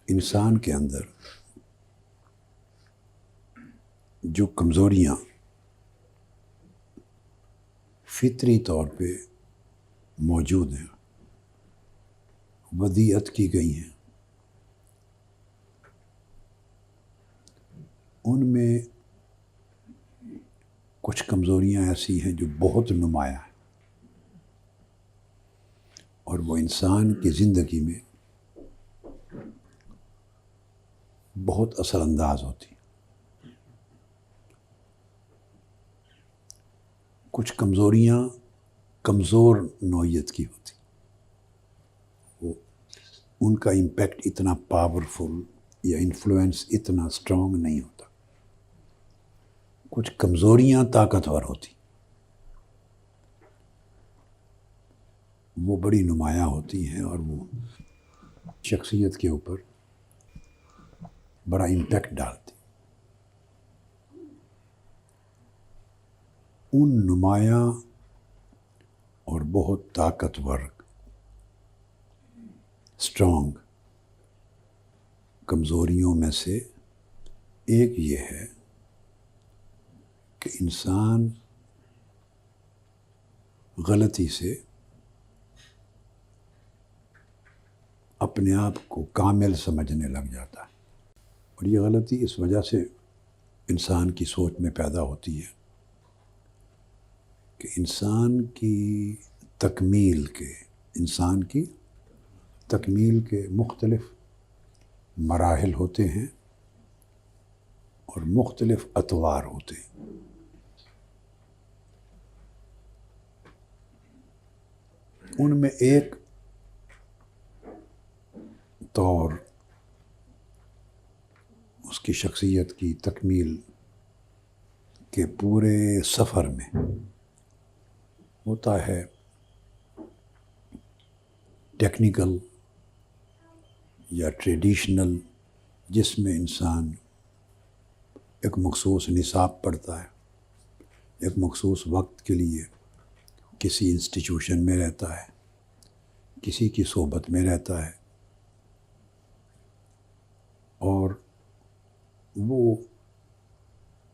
انسان کے اندر جو کمزوریاں فطری طور پہ موجود ہیں، ودیعت کی گئی ہیں، ان میں کچھ کمزوریاں ایسی ہیں جو بہت نمایاں ہیں اور وہ انسان کی زندگی میں بہت اثر انداز ہوتی ہیں۔ کچھ کمزوریاں کمزور نوعیت کی ہوتی، وہ ان کا امپیکٹ اتنا پاورفل یا انفلوئنس اتنا اسٹرانگ نہیں ہوتا۔ کچھ کمزوریاں طاقتور ہوتی، وہ بڑی نمایاں ہوتی ہیں اور وہ شخصیت کے اوپر بڑا امپیکٹ ڈالتی۔ ان نمایاں اور بہت طاقتور اسٹرانگ کمزوریوں میں سے ایک یہ ہے کہ انسان غلطی سے اپنے آپ کو کامل سمجھنے لگ جاتا ہے، اور یہ غلطی اس وجہ سے انسان کی سوچ میں پیدا ہوتی ہے کہ انسان کی تکمیل کے مختلف مراحل ہوتے ہیں اور مختلف اطوار ہوتے ہیں۔ ان میں ایک طور اس کی شخصیت کی تکمیل کے پورے سفر میں ہوتا ہے ٹیکنیکل یا ٹریڈیشنل، جس میں انسان ایک مخصوص نصاب پڑھتا ہے، ایک مخصوص وقت کے لیے کسی انسٹیٹیوشن میں رہتا ہے، کسی کی صحبت میں رہتا ہے، اور وہ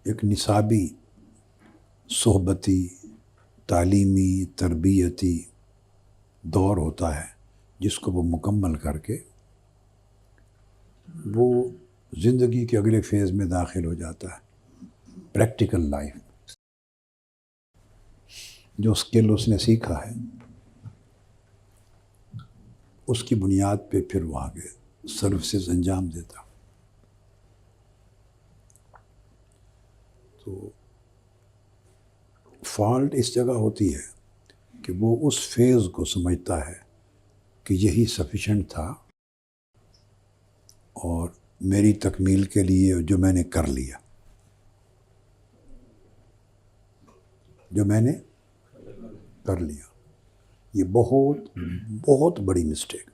ایک نصابی صحبتی تعلیمی تربیتی دور ہوتا ہے جس کو وہ مکمل کر کے وہ زندگی کے اگلے فیز میں داخل ہو جاتا ہے، پریکٹیکل لائف۔ جو اسکل اس نے سیکھا ہے اس کی بنیاد پہ پھر وہ آگے سروسز انجام دیتا۔ تو فالٹ اس جگہ ہوتی ہے کہ وہ اس فیز کو سمجھتا ہے کہ یہی سفیشینٹ تھا اور میری تکمیل کے لیے جو میں نے کر لیا، یہ بہت بڑی مسٹیک۔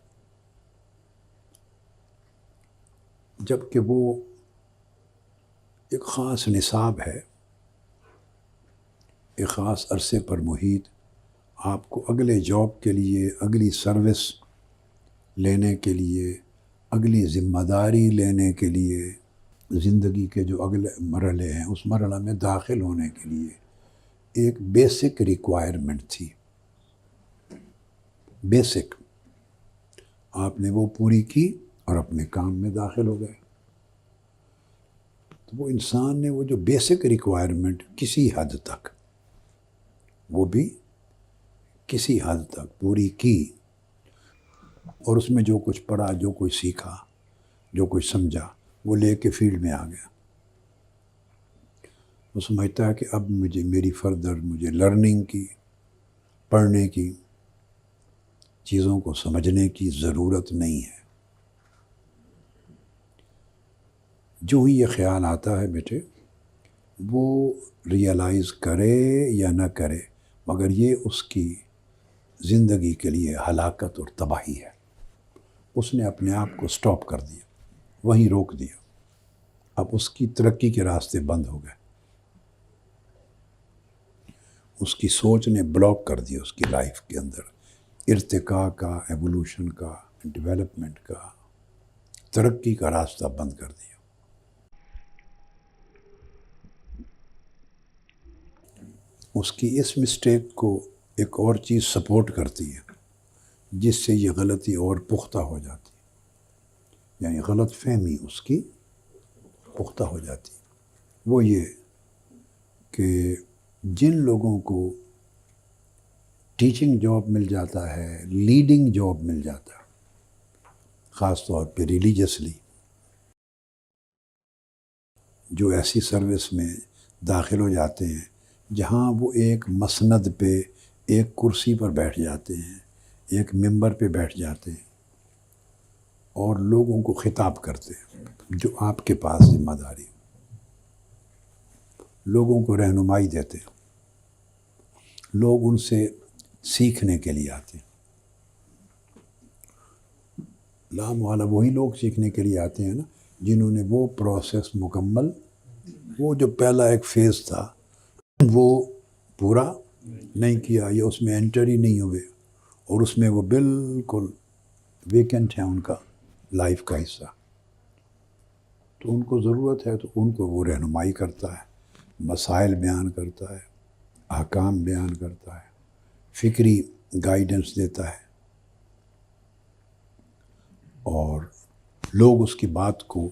جبکہ وہ ایک خاص نصاب ہے، ایک خاص عرصے پر محیط آپ کو اگلے جاب کے لیے، اگلی سروس لینے کے لیے، اگلی ذمہ داری لینے کے لیے، زندگی کے جو اگلے مرحلے ہیں اس مرحلہ میں داخل ہونے کے لیے ایک بیسک ریکوائرمنٹ تھی۔ بیسک آپ نے وہ پوری کی اور اپنے کام میں داخل ہو گئے۔ تو وہ انسان نے وہ جو بیسک ریکوائرمنٹ کسی حد تک، وہ بھی کسی حد تک پوری کی، اور اس میں جو کچھ پڑھا، جو کچھ سیکھا، جو کچھ سمجھا، وہ لے کے فیلڈ میں آ گیا۔ وہ سمجھتا ہے کہ اب مجھے لرننگ کی، پڑھنے کی، چیزوں کو سمجھنے کی ضرورت نہیں ہے۔ جو ہی یہ خیال آتا ہے بیٹے، وہ ریئلائز کرے یا نہ کرے، مگر یہ اس کی زندگی کے لیے ہلاکت اور تباہی ہے۔ اس نے اپنے آپ کو سٹاپ کر دیا، وہیں روک دیا، اب اس کی ترقی کے راستے بند ہو گئے، اس کی سوچ نے بلاک کر دیا اس کی لائف کے اندر ارتقاء کا، ایوولوشن کا، ڈیولپمنٹ کا، ترقی کا راستہ بند کر دیا۔ اس کی اس مسٹیک کو ایک اور چیز سپورٹ کرتی ہے، جس سے یہ غلطی اور پختہ ہو جاتی ہے، یعنی غلط فہمی اس کی پختہ ہو جاتی ہے۔ وہ یہ کہ جن لوگوں کو ٹیچنگ جاب مل جاتا ہے، لیڈنگ جاب مل جاتا ہے، خاص طور پہ ریلیجیسلی، جو ایسی سروس میں داخل ہو جاتے ہیں جہاں وہ ایک مسند پہ، ایک کرسی پر بیٹھ جاتے ہیں، ایک ممبر پہ بیٹھ جاتے ہیں اور لوگوں کو خطاب کرتے ہیں، جو آپ کے پاس ذمہ داری، لوگوں کو رہنمائی دیتے ہیں، لوگ ان سے سیکھنے کے لیے آتے ہیں۔ لامحالہ وہی لوگ سیکھنے کے لیے آتے ہیں نا جنہوں نے وہ پروسیس مکمل، وہ جو پہلا ایک فیز تھا وہ پورا نہیں کیا، یا اس میں انٹر ہی نہیں ہوئے، اور اس میں وہ بالکل ویکنٹ ہے ان کا لائف کا حصہ، تو ان کو ضرورت ہے، تو ان کو وہ رہنمائی کرتا ہے، مسائل بیان کرتا ہے، احکام بیان کرتا ہے، فکری گائیڈنس دیتا ہے، اور لوگ اس کی بات کو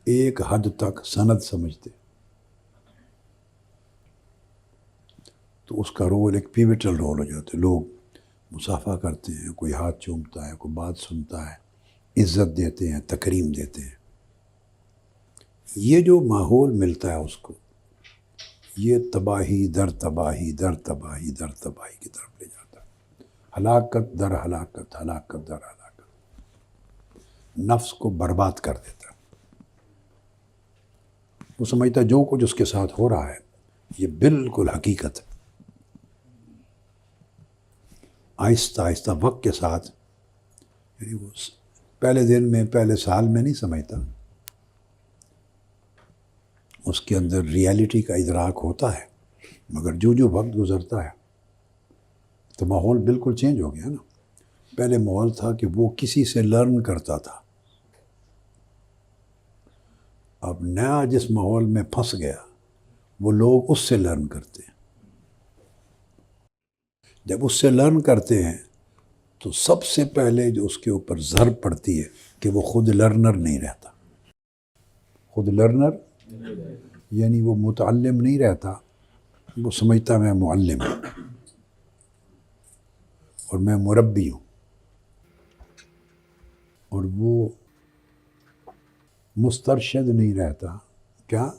ایک حد تک سند سمجھتے، تو اس کا رول ایک پیوٹل رول ہو جاتا ہے۔ لوگ مصافحہ کرتے ہیں، کوئی ہاتھ چومتا ہے، کوئی بات سنتا ہے، عزت دیتے ہیں، تکریم دیتے ہیں۔ یہ جو ماحول ملتا ہے اس کو، یہ تباہی در تباہی در تباہی در تباہی کی طرف لے جاتا ہے، ہلاکت در ہلاکت، ہلاکت در ہلاکت، نفس کو برباد کر دیتا ہے۔ وہ سمجھتا ہے جو کچھ اس کے ساتھ ہو رہا ہے یہ بالکل حقیقت ہے۔ آہستہ آہستہ وقت کے ساتھ، یعنی وہ پہلے دن میں، پہلے سال میں نہیں سمجھتا، اس کے اندر ریالٹی کا ادراک ہوتا ہے، مگر جو وقت گزرتا ہے تو ماحول بالکل چینج ہو گیا نا۔ پہلے ماحول تھا کہ وہ کسی سے لرن کرتا تھا، اب نیا جس ماحول میں پھنس گیا وہ لوگ اس سے لرن کرتے ہیں۔ جب اس سے لرن کرتے ہیں تو سب سے پہلے جو اس کے اوپر ضرب پڑتی ہے کہ وہ خود لرنر نہیں رہتا، خود لرنر یعنی وہ متعلم نہیں رہتا، وہ سمجھتا میں معلم ہوں اور میں مربی ہوں، اور وہ مسترشد نہیں رہتا، کیا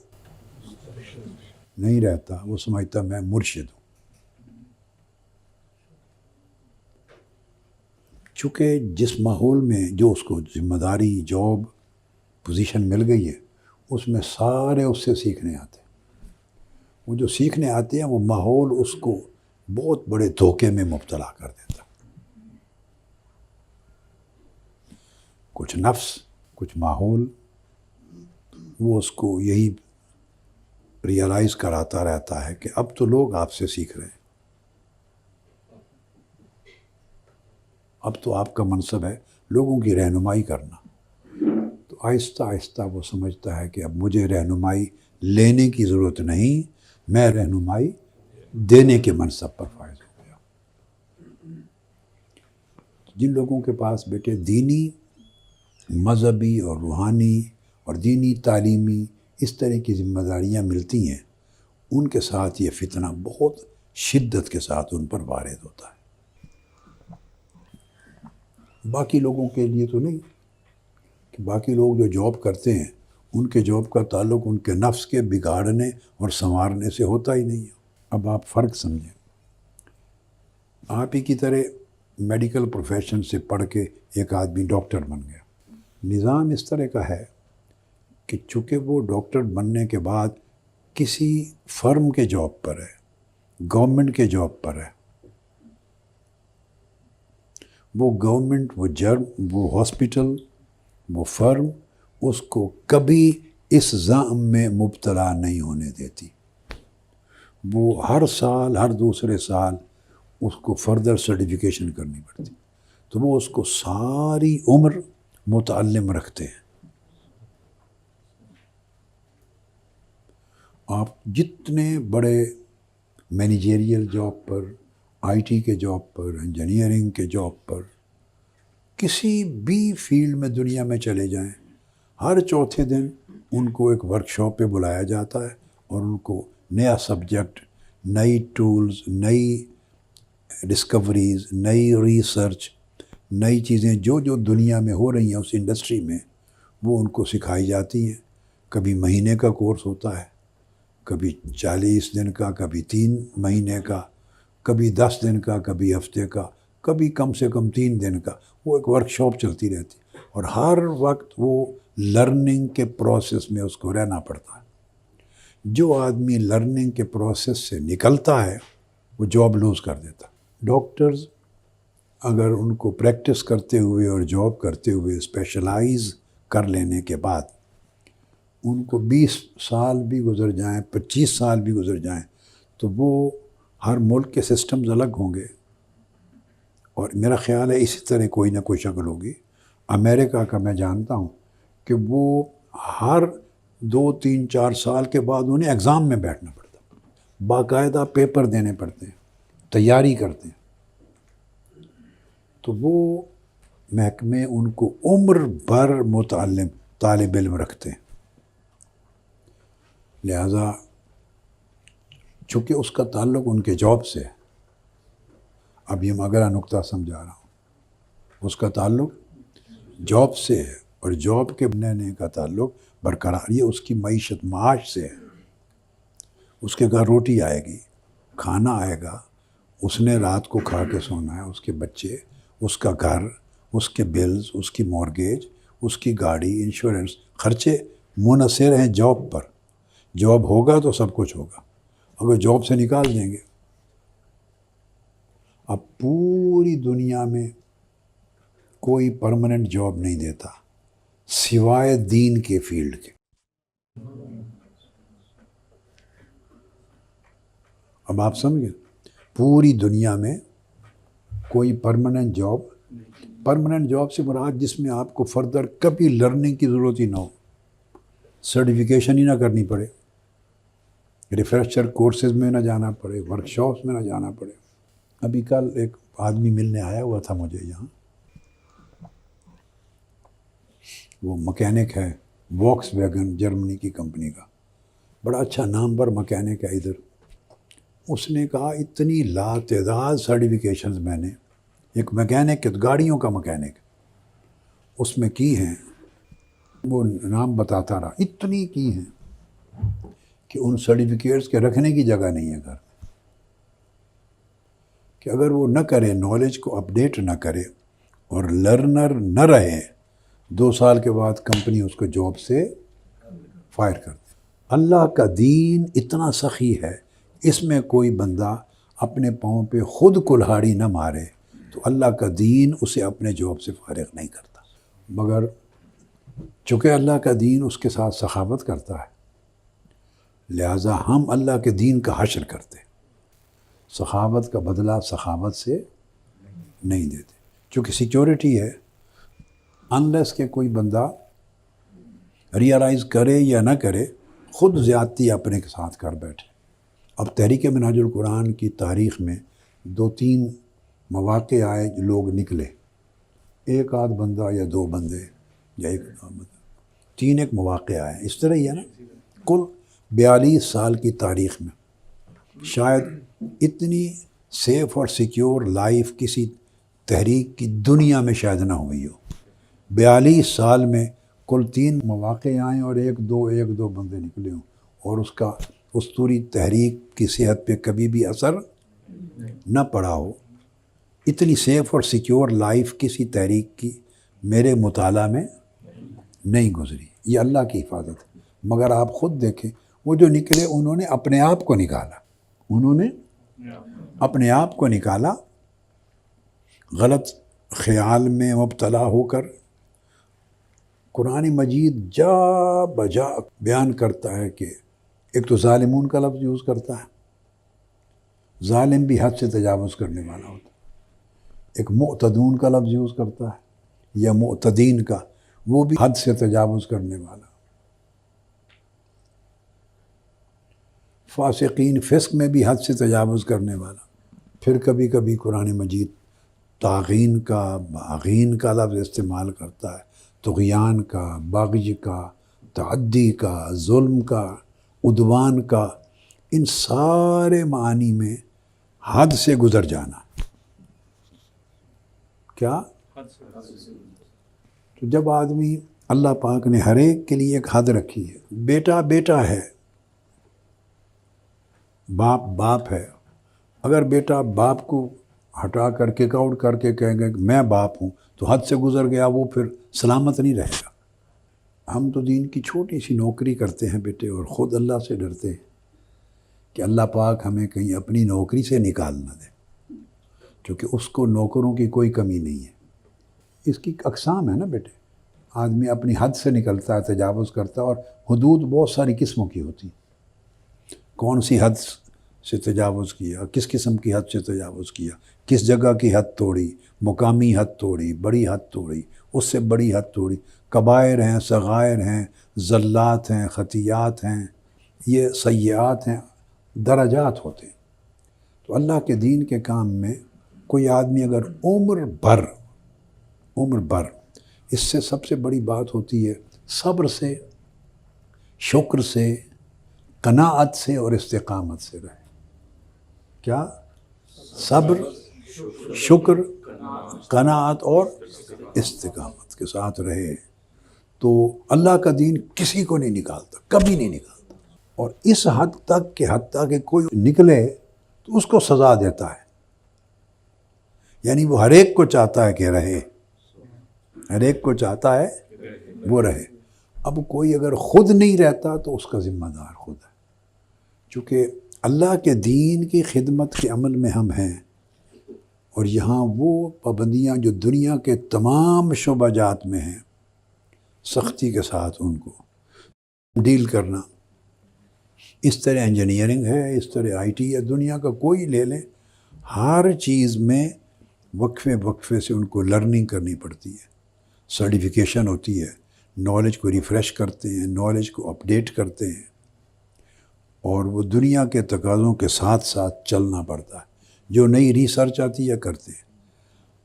نہیں رہتا، وہ سمجھتا میں مرشد ہوں۔ چونکہ جس ماحول میں جو اس کو ذمہ داری، جاب، پوزیشن مل گئی ہے، اس میں سارے اس سے سیکھنے آتے ہیں۔ وہ جو سیکھنے آتے ہیں وہ ماحول اس کو بہت بڑے دھوکے میں مبتلا کر دیتا، کچھ نفس، کچھ ماحول، وہ اس کو یہی ریئلائز کراتا رہتا ہے کہ اب تو لوگ آپ سے سیکھ رہے ہیں، اب تو آپ کا منصب ہے لوگوں کی رہنمائی کرنا۔ تو آہستہ آہستہ وہ سمجھتا ہے کہ اب مجھے رہنمائی لینے کی ضرورت نہیں، میں رہنمائی دینے کے منصب پر فائز ہو گیا۔ جن لوگوں کے پاس بیٹے دینی، مذہبی اور روحانی اور دینی تعلیمی اس طرح کی ذمہ داریاں ملتی ہیں، ان کے ساتھ یہ فتنہ بہت شدت کے ساتھ ان پر وارد ہوتا ہے۔ باقی لوگوں کے لیے تو نہیں، کہ باقی لوگ جو جاب کرتے ہیں ان کے جاب کا تعلق ان کے نفس کے بگاڑنے اور سنوارنے سے ہوتا ہی نہیں ہے۔ اب آپ فرق سمجھیں، آپ ہی کی طرح میڈیکل پروفیشن سے پڑھ کے ایک آدمی ڈاکٹر بن گیا، نظام اس طرح کا ہے کہ چونکہ وہ ڈاکٹر بننے کے بعد کسی فرم کے جاب پر ہے، گورنمنٹ کے جاب پر ہے، وہ گورنمنٹ، وہ جرم، وہ ہاسپٹل، وہ فرم اس کو کبھی اس زعم میں مبتلا نہیں ہونے دیتی۔ وہ ہر سال، ہر دوسرے سال اس کو فردر سرٹیفیکیشن کرنی پڑتی، تو وہ اس کو ساری عمر متعلم رکھتے ہیں. آپ جتنے بڑے managerial job per, I T کے جاب پر، انجینئرنگ کے جاب پر، کسی بھی فیلڈ میں دنیا میں چلے جائیں، ہر چوتھے دن ان کو ایک ورکشاپ پہ بلایا جاتا ہے اور ان کو نیا سبجیکٹ، نئی ٹولز، نئی ڈسکوریز، نئی ریسرچ، نئی چیزیں جو دنیا میں ہو رہی ہیں اس انڈسٹری میں، وہ ان کو سکھائی جاتی ہیں. کبھی مہینے کا کورس ہوتا ہے، کبھی 40 دن کا، کبھی 3 مہینے کا، کبھی 10 دن کا، کبھی ہفتے کا، کبھی کم سے کم 3 دن کا. وہ ایک ورکشاپ چلتی رہتی ہے اور ہر وقت وہ لرننگ کے پروسیس میں اس کو رہنا پڑتا ہے. جو آدمی لرننگ کے پروسیس سے نکلتا ہے وہ جاب لوز کر دیتا. ڈاکٹرز اگر ان کو پریکٹس کرتے ہوئے اور جاب کرتے ہوئے اسپیشلائز کر لینے کے بعد ان کو 20 سال بھی گزر جائیں، 25 سال بھی گزر جائیں، تو وہ ہر ملک کے سسٹمز الگ ہوں گے. اور میرا خیال ہے اسی طرح کوئی نہ کوئی شکل ہوگی. امریکہ کا میں جانتا ہوں کہ وہ ہر 2 3 4 سال کے بعد انہیں ایگزام میں بیٹھنا پڑتا، باقاعدہ پیپر دینے پڑتے ہیں، تیاری کرتے ہیں. تو وہ محکمے ان کو عمر بھر متعلم طالب علم رکھتے ہیں. لہٰذا چونکہ اس کا تعلق ان کے جاب سے ہے، اب یہ اگلا نقطہ سمجھا رہا ہوں، اس کا تعلق جاب سے ہے اور جاب کے بنانے کا تعلق برقرار، یہ اس کی معیشت معاش سے ہے. اس کے گھر روٹی آئے گی، کھانا آئے گا، اس نے رات کو کھا کے سونا ہے، اس کے بچے، اس کا گھر، اس کے بلز، اس کی مورگیج، اس کی گاڑی، انشورنس، خرچے منحصر ہیں جاب پر. جاب ہوگا تو سب کچھ ہوگا، اگر جاب سے نکال دیں گے. اب پوری دنیا میں کوئی پرماننٹ جاب نہیں دیتا سوائے دین کے فیلڈ کے. اب آپ سمجھیں، پوری دنیا میں کوئی پرماننٹ جاب سے مراد جس میں آپ کو فردر کبھی لرننگ کی ضرورت ہی نہ ہو، سرٹیفکیشن ہی نہ کرنی پڑے، ریفریشر کورسز میں نہ جانا پڑے، ورکشاپس میں نہ جانا پڑے. ابھی کل ایک آدمی ملنے آیا ہوا تھا مجھے یہاں، وہ مکینک ہے، واکس ویگن جرمنی کی کمپنی کا، بڑا اچھا نامور مکینک ہے ادھر. اس نے کہا اتنی لاتعداد سرٹیفکیشنز میں نے، ایک مکینک، گاڑیوں کا مکینک، اس میں کی ہیں، وہ نام بتاتا رہا، اتنی کی ہیں کہ ان سرٹیفکیٹس کے رکھنے کی جگہ نہیں ہے گھر. کہ اگر وہ نہ کرے، نالج کو اپڈیٹ نہ کرے اور لرنر نہ رہے، 2 سال کے بعد کمپنی اس کو جاب سے فائر کر دے. اللہ کا دین اتنا سخی ہے، اس میں کوئی بندہ اپنے پاؤں پہ خود کلہاڑی نہ مارے تو اللہ کا دین اسے اپنے جاب سے فارغ نہیں کرتا. مگر چونکہ اللہ کا دین اس کے ساتھ سخاوت کرتا ہے، لہٰذا ہم اللہ کے دین کا حشر کرتے ہیں. سخاوت کا بدلہ سخاوت سے نہیں دیتے، چونکہ سیکیورٹی ہے. انلیس کہ کوئی بندہ ریئلائز کرے یا نہ کرے، خود زیادتی اپنے کے ساتھ کر بیٹھے. اب تحریک منہاج القرآن کی تاریخ میں 2-3 مواقع آئے، لوگ نکلے، ایک آدھ بندہ یا 2 بندے یا 1 بندہ، 3 ایک مواقع آئے. اس طرح ہی ہے نا، کل 42 سال کی تاریخ میں شاید اتنی سیف اور سیکیور لائف کسی تحریک کی دنیا میں شاید نہ ہوئی ہو. 42 سال میں کل 3 مواقع آئیں اور ایک دو بندے نکلے ہوں، اور اس کا اسطوری تحریک کی صحت پہ کبھی بھی اثر نہ پڑا ہو. اتنی سیف اور سیکیور لائف کسی تحریک کی میرے مطالعہ میں نہیں گزری. یہ اللہ کی حفاظت ہے. مگر آپ خود دیکھیں، وہ جو نکلے انہوں نے اپنے آپ کو نکالا، غلط خیال میں مبتلا ہو کر. قرآن مجید جا بجا بیان کرتا ہے کہ ایک تو ظالمون کا لفظ یوز کرتا ہے، ظالم بھی حد سے تجاوز کرنے والا ہوتا ہے. ایک معتدون کا لفظ یوز کرتا ہے یا معتدین کا، وہ بھی حد سے تجاوز کرنے والا. فاسقین فسق میں بھی حد سے تجاوز کرنے والا. پھر کبھی کبھی قرآن مجید طاغین کا باغین کا لفظ استعمال کرتا ہے، طغیان کا، بغی کا، تعدی کا، ظلم کا، عدوان کا. ان سارے معانی میں حد سے گزر جانا. کیا؟ تو جب آدمی، اللہ پاک نے ہر ایک کے لیے ایک حد رکھی ہے. بیٹا بیٹا ہے، باپ باپ ہے. اگر بیٹا باپ کو ہٹا کر کے آؤٹ کر کے کہیں گے کہ میں باپ ہوں تو حد سے گزر گیا، وہ پھر سلامت نہیں رہے گا. ہم تو دین کی چھوٹی سی نوکری کرتے ہیں بیٹے، اور خود اللہ سے ڈرتے ہیں کہ اللہ پاک ہمیں کہیں اپنی نوکری سے نکال نہ دے، کیونکہ اس کو نوکروں کی کوئی کمی نہیں ہے. اس کی اقسام ہے نا بیٹے. آدمی اپنی حد سے نکلتا ہے، تجاوز کرتا ہے، اور حدود بہت ساری قسموں کی ہوتی. کون سی حد سے تجاوز کیا، کس قسم کی حد سے تجاوز کیا، کس جگہ کی حد توڑی، مقامی حد توڑی، بڑی حد توڑی، اس سے بڑی حد توڑی. کبائر ہیں، صغائر ہیں، زلات ہیں، خطیات ہیں، یہ سیئات ہیں، درجات ہوتے ہیں. تو اللہ کے دین کے کام میں کوئی آدمی اگر عمر بھر اس سے سب سے بڑی بات ہوتی ہے صبر سے، شکر سے، قناعت سے اور استقامت سے رہے. کیا؟ صبر، شکر، قناعت اور استقامت کے ساتھ رہے تو اللہ کا دین کسی کو نہیں نکالتا، کبھی نہیں نکالتا. اور اس حد تک کہ حتیٰ کہ کوئی نکلے تو اس کو سزا دیتا ہے. یعنی وہ ہر ایک کو چاہتا ہے کہ رہے، ہر ایک کو چاہتا ہے وہ رہے. اب کوئی اگر خود نہیں رہتا تو اس کا ذمہ دار خود ہے. چونکہ اللہ کے دین کی خدمت کے عمل میں ہم ہیں، اور یہاں وہ پابندیاں جو دنیا کے تمام شعبہ جات میں ہیں، سختی کے ساتھ ان کو ڈیل کرنا. اس طرح انجینئرنگ ہے، اس طرح آئی ٹی ہے، دنیا کا کوئی لے لیں، ہر چیز میں وقفے سے ان کو لرننگ کرنی پڑتی ہے، سرٹیفیکیشن ہوتی ہے، نالج کو ریفریش کرتے ہیں، نالج کو اپڈیٹ کرتے ہیں، اور وہ دنیا کے تقاضوں کے ساتھ ساتھ چلنا پڑتا ہے. جو نئی ریسرچ آتی ہے کرتے ہیں.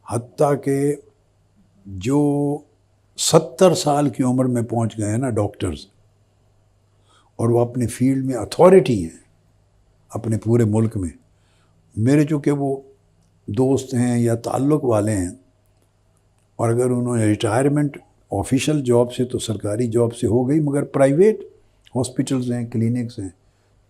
حتیٰ کہ جو 70 سال کی عمر میں پہنچ گئے ہیں نا ڈاکٹرز، اور وہ اپنے فیلڈ میں اتھارٹی ہیں اپنے پورے ملک میں. میرے چونکہ وہ دوست ہیں یا تعلق والے ہیں، اور اگر انہوں نے ریٹائرمنٹ آفیشیل جاب سے تو سرکاری جاب سے ہو گئی، مگر پرائیویٹ ہاسپٹلز ہیں، کلینکس ہیں،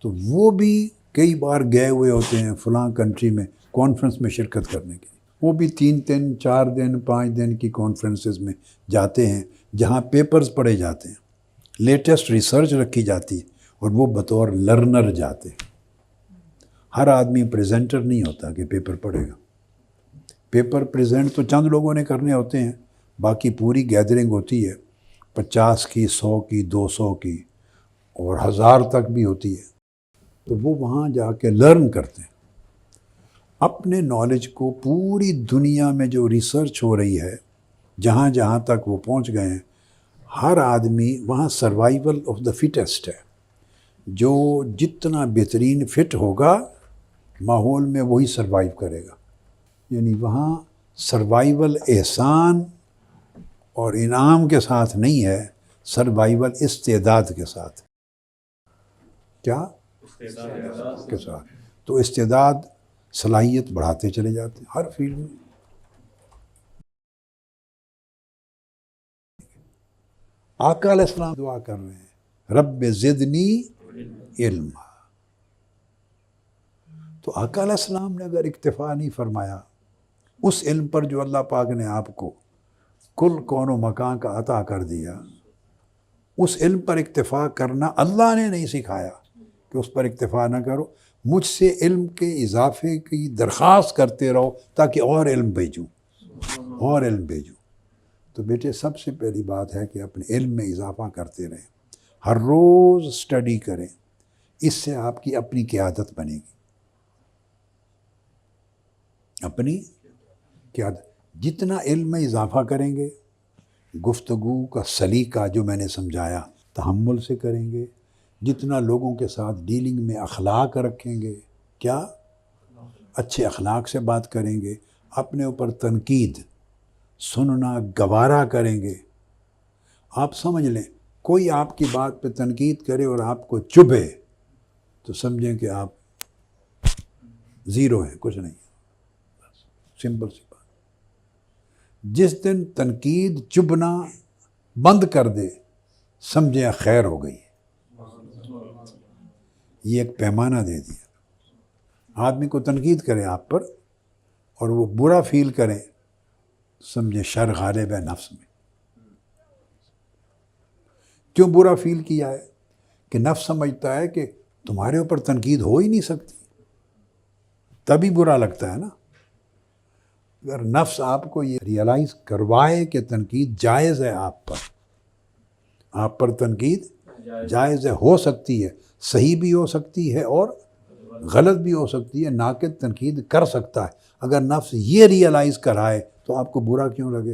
تو وہ بھی کئی بار گئے ہوئے ہوتے ہیں فلاں کنٹری میں کانفرنس میں شرکت کرنے کے لیے. وہ بھی 3 دن 4 دن 5 دن کی کانفرنسز میں جاتے ہیں، جہاں پیپرز پڑھے جاتے ہیں، لیٹسٹ ریسرچ رکھی جاتی ہے، اور وہ بطور لرنر جاتے ہیں. ہر آدمی پریزنٹر نہیں ہوتا کہ پیپر پڑھے گا. پیپر پریزنٹ تو چند لوگوں نے کرنے ہوتے ہیں، باقی پوری گیدرنگ ہوتی ہے 50 کی، 100 کی، 200 کی، اور 1000 تک بھی ہوتی ہے. تو وہ وہاں جا کے لرن کرتے ہیں اپنے نالج کو. پوری دنیا میں جو ریسرچ ہو رہی ہے، جہاں جہاں تک وہ پہنچ گئے ہیں، ہر آدمی وہاں سروائیول آف دا فٹسٹ ہے. جو جتنا بہترین فٹ ہوگا ماحول میں وہی سروائیو کرے گا. یعنی وہاں سروائیول احسان اور انعام کے ساتھ نہیں ہے، سروائیول استعداد کے ساتھ. کیا؟ کے ساتھ. تو استعداد، صلاحیت بڑھاتے چلے جاتے ہیں ہر فیلڈ میں. آقا علیہ السلام دعا کر رہے ہیں رب زدنی علما. تو آقا علیہ السلام نے اگر اکتفا نہیں فرمایا اس علم پر جو اللہ پاک نے آپ کو کل کون و مکان کا عطا کر دیا، اس علم پر اکتفا کرنا اللہ نے نہیں سکھایا کہ اس پر اکتفا نہ کرو، مجھ سے علم کے اضافے کی درخواست کرتے رہو تاکہ اور علم بھیجوں، اور علم بھیجوں. تو بیٹے سب سے پہلی بات ہے کہ اپنے علم میں اضافہ کرتے رہیں، ہر روز اسٹڈی کریں. اس سے آپ کی اپنی قیادت بنے گی، اپنی قیادت. جتنا علم میں اضافہ کریں گے گفتگو کا سلیقہ جو میں نے سمجھایا تحمل سے کریں گے، جتنا لوگوں کے ساتھ ڈیلنگ میں اخلاق رکھیں گے، کیا اچھے اخلاق سے بات کریں گے، اپنے اوپر تنقید سننا گوارا کریں گے۔ آپ سمجھ لیں کوئی آپ کی بات پہ تنقید کرے اور آپ کو چبھے تو سمجھیں کہ آپ زیرو ہیں، کچھ نہیں، سمپل سی بات۔ جس دن تنقید چبھنا بند کر دے سمجھیں خیر ہو گئی، یہ ایک پیمانہ دے دیا۔ آدمی کو تنقید کرے آپ پر اور وہ برا فیل کریں، سمجھیں شر غالب ہے نفس میں۔ کیوں برا فیل کیا ہے؟ کہ نفس سمجھتا ہے کہ تمہارے اوپر تنقید ہو ہی نہیں سکتی، تبھی برا لگتا ہے نا۔ اگر نفس آپ کو یہ ریئلائز کروائے کہ تنقید جائز ہے، آپ پر تنقید جائز ہے، ہو سکتی ہے، صحیح بھی ہو سکتی ہے اور غلط بھی ہو سکتی ہے، ناقد تنقید کر سکتا ہے۔ اگر نفس یہ ریئلائز کرائے تو آپ کو برا کیوں لگے؟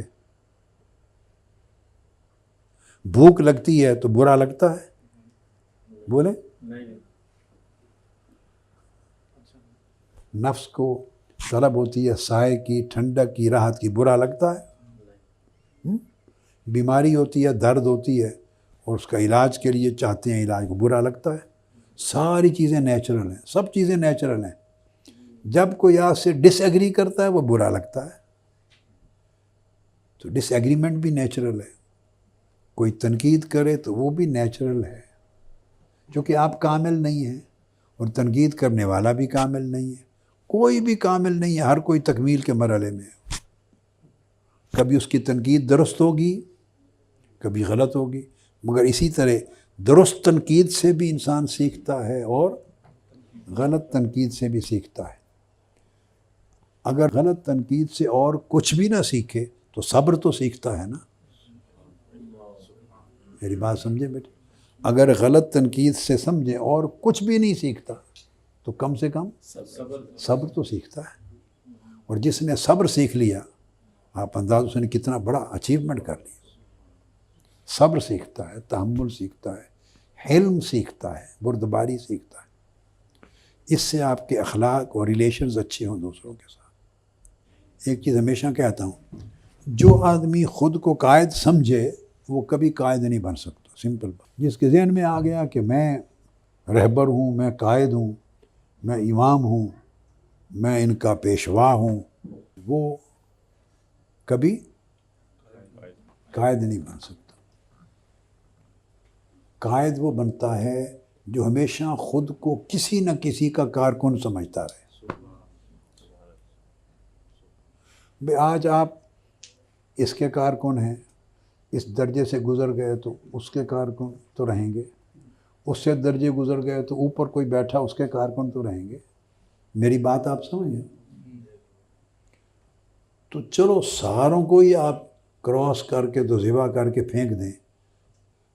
بھوک لگتی ہے تو برا لگتا ہے؟ بولے نفس کو طلب ہوتی ہے سائے کی، ٹھنڈک کی، راحت کی، برا لگتا ہے؟ بیماری ہوتی ہے، درد ہوتی ہے اور اس کا علاج کے لیے چاہتے ہیں علاج کو، برا لگتا ہے؟ ساری چیزیں نیچرل ہیں، سب چیزیں نیچرل ہیں۔ جب کوئی آپ سے ڈس ایگری کرتا ہے وہ برا لگتا ہے، تو ڈس ایگریمنٹ بھی نیچرل ہے۔ کوئی تنقید کرے تو وہ بھی نیچرل ہے، کیونکہ آپ کامل نہیں ہیں اور تنقید کرنے والا بھی کامل نہیں ہے، کوئی بھی کامل نہیں ہے، ہر کوئی تکمیل کے مرحلے میں ہے۔ کبھی اس کی تنقید درست ہوگی، کبھی غلط ہوگی، مگر اسی طرح درست تنقید سے بھی انسان سیکھتا ہے اور غلط تنقید سے بھی سیکھتا ہے۔ اگر غلط تنقید سے اور کچھ بھی نہ سیکھے تو صبر تو سیکھتا ہے نا۔ میری بات سمجھے بیٹے؟ اگر غلط تنقید سے سمجھے اور کچھ بھی نہیں سیکھتا تو کم سے کم صبر تو سیکھتا ہے، اور جس نے صبر سیکھ لیا آپ انداز اس نے کتنا بڑا اچیومنٹ کر لیا۔ صبر سیکھتا ہے، تحمل سیکھتا ہے، حلم سیکھتا ہے، بردباری سیکھتا ہے۔ اس سے آپ کے اخلاق اور ریلیشنز اچھے ہوں دوسروں کے ساتھ۔ ایک چیز ہمیشہ کہتا ہوں، جو آدمی خود کو قائد سمجھے وہ کبھی قائد نہیں بن سکتا، سمپل بات۔ جس کے ذہن میں آ گیا کہ میں رہبر ہوں، میں قائد ہوں، میں امام ہوں، میں ان کا پیشوا ہوں، وہ کبھی قائد نہیں بن سکتا۔ قائد وہ بنتا ہے جو ہمیشہ خود کو کسی نہ کسی کا کارکن سمجھتا رہے۔ بھئی آج آپ اس کے کارکن ہیں، اس درجے سے گزر گئے تو اس کے کارکن تو رہیں گے، اس سے درجے گزر گئے تو اوپر کوئی بیٹھا اس کے کارکن تو رہیں گے۔ میری بات آپ سمجھیں؟ تو چلو ساروں کو ہی آپ کراس کر کے تو ذبح کر کے پھینک دیں،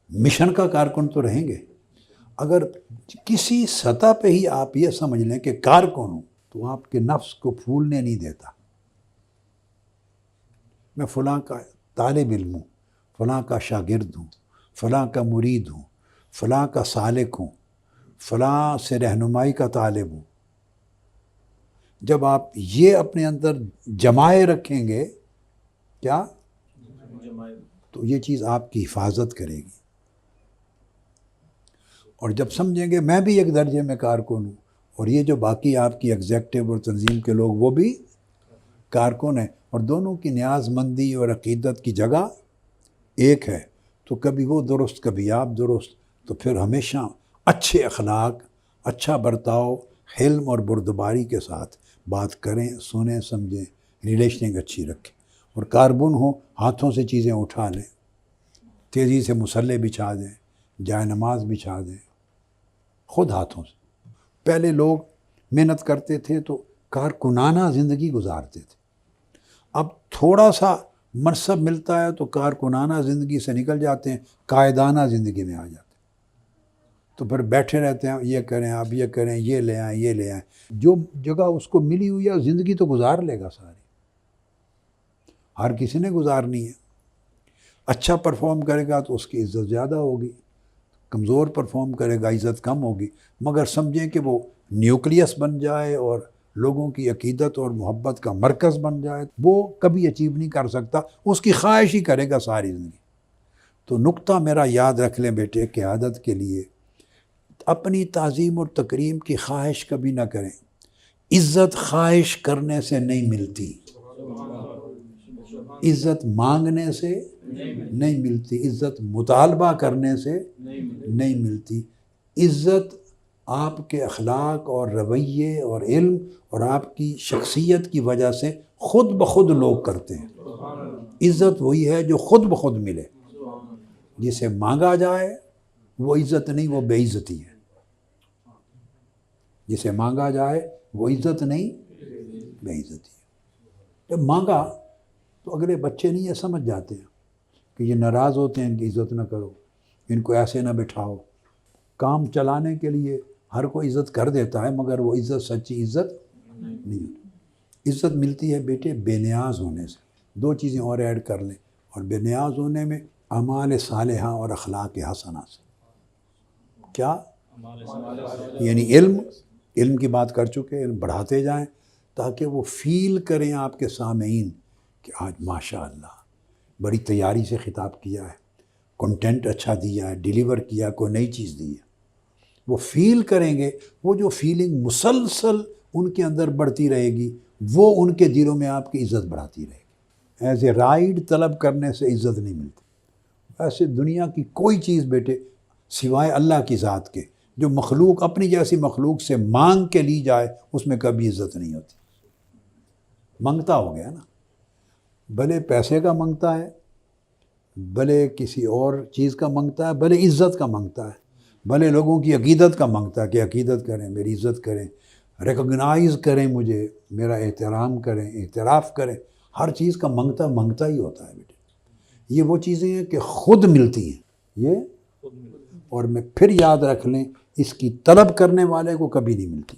مشن کا کارکن تو رہیں گے۔ اگر کسی سطح پہ ہی آپ یہ سمجھ لیں کہ کارکن ہوں تو آپ کے نفس کو پھولنے نہیں دیتا۔ میں فلاں کا طالب علم ہوں، فلاں کا شاگرد ہوں، فلاں کا مرید ہوں، فلاں کا سالک ہوں، فلاں سے رہنمائی کا طالب ہوں۔ جب آپ یہ اپنے اندر جمائے رکھیں گے، کیا تو یہ چیز آپ کی حفاظت کرے گی۔ اور جب سمجھیں گے میں بھی ایک درجے میں کارکن ہوں اور یہ جو باقی آپ کی ایگزیکٹو اور تنظیم کے لوگ وہ بھی کارکن ہیں، اور دونوں کی نیاز مندی اور عقیدت کی جگہ ایک ہے، تو کبھی وہ درست کبھی آپ درست، تو پھر ہمیشہ اچھے اخلاق، اچھا برتاؤ، حلم اور بردباری کے ساتھ بات کریں، سنیں، سمجھیں، ریلیشننگ اچھی رکھیں۔ اور کاربن ہو ہاتھوں سے چیزیں اٹھا لیں، تیزی سے مصلے بچھا دیں، جائے نماز بچھا دیں، خود ہاتھوں سے۔ پہلے لوگ محنت کرتے تھے تو کارکنانہ زندگی گزارتے تھے، اب تھوڑا سا منصب ملتا ہے تو کارکنانہ زندگی سے نکل جاتے ہیں، قائدانہ زندگی میں آ جاتے ہیں، تو پھر بیٹھے رہتے ہیں، یہ کریں، آپ یہ کریں، یہ لے آئیں، یہ لے آئیں۔ جو جگہ اس کو ملی ہوئی ہے زندگی تو گزار لے گا ساری، ہر کسی نے گزارنی ہے۔ اچھا پرفارم کرے گا تو اس کی عزت زیادہ ہوگی، کمزور پرفارم کرے گا عزت کم ہوگی۔ مگر سمجھیں کہ وہ نیوکلیس بن جائے اور لوگوں کی عقیدت اور محبت کا مرکز بن جائے، وہ کبھی اچیو نہیں کر سکتا، اس کی خواہش ہی کرے گا ساری زندگی۔ تو نقطہ میرا یاد رکھ لیں بیٹے، قیادت کے لیے اپنی تعظیم اور تکریم کی خواہش کبھی نہ کریں۔ عزت خواہش کرنے سے نہیں ملتی، عزت مانگنے سے نہیں ملتی، عزت مطالبہ کرنے سے نہیں ملتی۔ عزت آپ کے اخلاق اور رویے اور علم اور آپ کی شخصیت کی وجہ سے خود بخود لوگ کرتے ہیں۔ عزت وہی ہے جو خود بخود ملے، جسے مانگا جائے وہ عزت نہیں، وہ بے عزتی ہے۔ جسے مانگا جائے وہ عزت نہیں، بے عزتی ہے۔ جب مانگا تو اگلے بچے نہیں یہ سمجھ جاتے ہیں کہ یہ ناراض ہوتے ہیں، ان کی عزت نہ کرو، ان کو ایسے نہ بٹھاؤ۔ کام چلانے کے لیے ہر کوئی عزت کر دیتا ہے، مگر وہ عزت سچی عزت نہیں ہوتی۔ عزت ملتی ہے بیٹے بے نیاز ہونے سے۔ دو چیزیں اور ایڈ کر لیں، اور بے نیاز ہونے میں اعمال صالحہ اور اخلاق حسنہ سے۔ کیا؟ یعنی علم کی بات کر چکے، علم بڑھاتے جائیں تاکہ وہ فیل کریں آپ کے سامعین کہ آج ماشاءاللہ بڑی تیاری سے خطاب کیا ہے، کنٹینٹ اچھا دیا ہے، ڈیلیور کیا، کوئی نئی چیز دی ہے۔ وہ فیل کریں گے، وہ جو فیلنگ مسلسل ان کے اندر بڑھتی رہے گی، وہ ان کے دلوں میں آپ کی عزت بڑھاتی رہے گی۔ ایز اے رائڈ طلب کرنے سے عزت نہیں ملتی۔ ایسے دنیا کی کوئی چیز بیٹے سوائے اللہ کی ذات کے جو مخلوق اپنی جیسی مخلوق سے مانگ کے لی جائے، اس میں کبھی عزت نہیں ہوتی۔ منگتا ہو گیا نا، بھلے پیسے کا منگتا ہے، بھلے کسی اور چیز کا منگتا ہے، بھلے عزت کا منگتا ہے، بھلے لوگوں کی عقیدت کا منگتا ہے کہ عقیدت کریں، میری عزت کریں، ریکگنائز کریں، مجھے میرا احترام کریں، اعتراف کریں۔ ہر چیز کا منگتا ہی ہوتا ہے بیٹے۔ یہ وہ چیزیں ہیں کہ خود ملتی ہیں، یہ اور میں پھر یاد رکھ لیں، اس کی طلب کرنے والے کو کبھی نہیں ملتی۔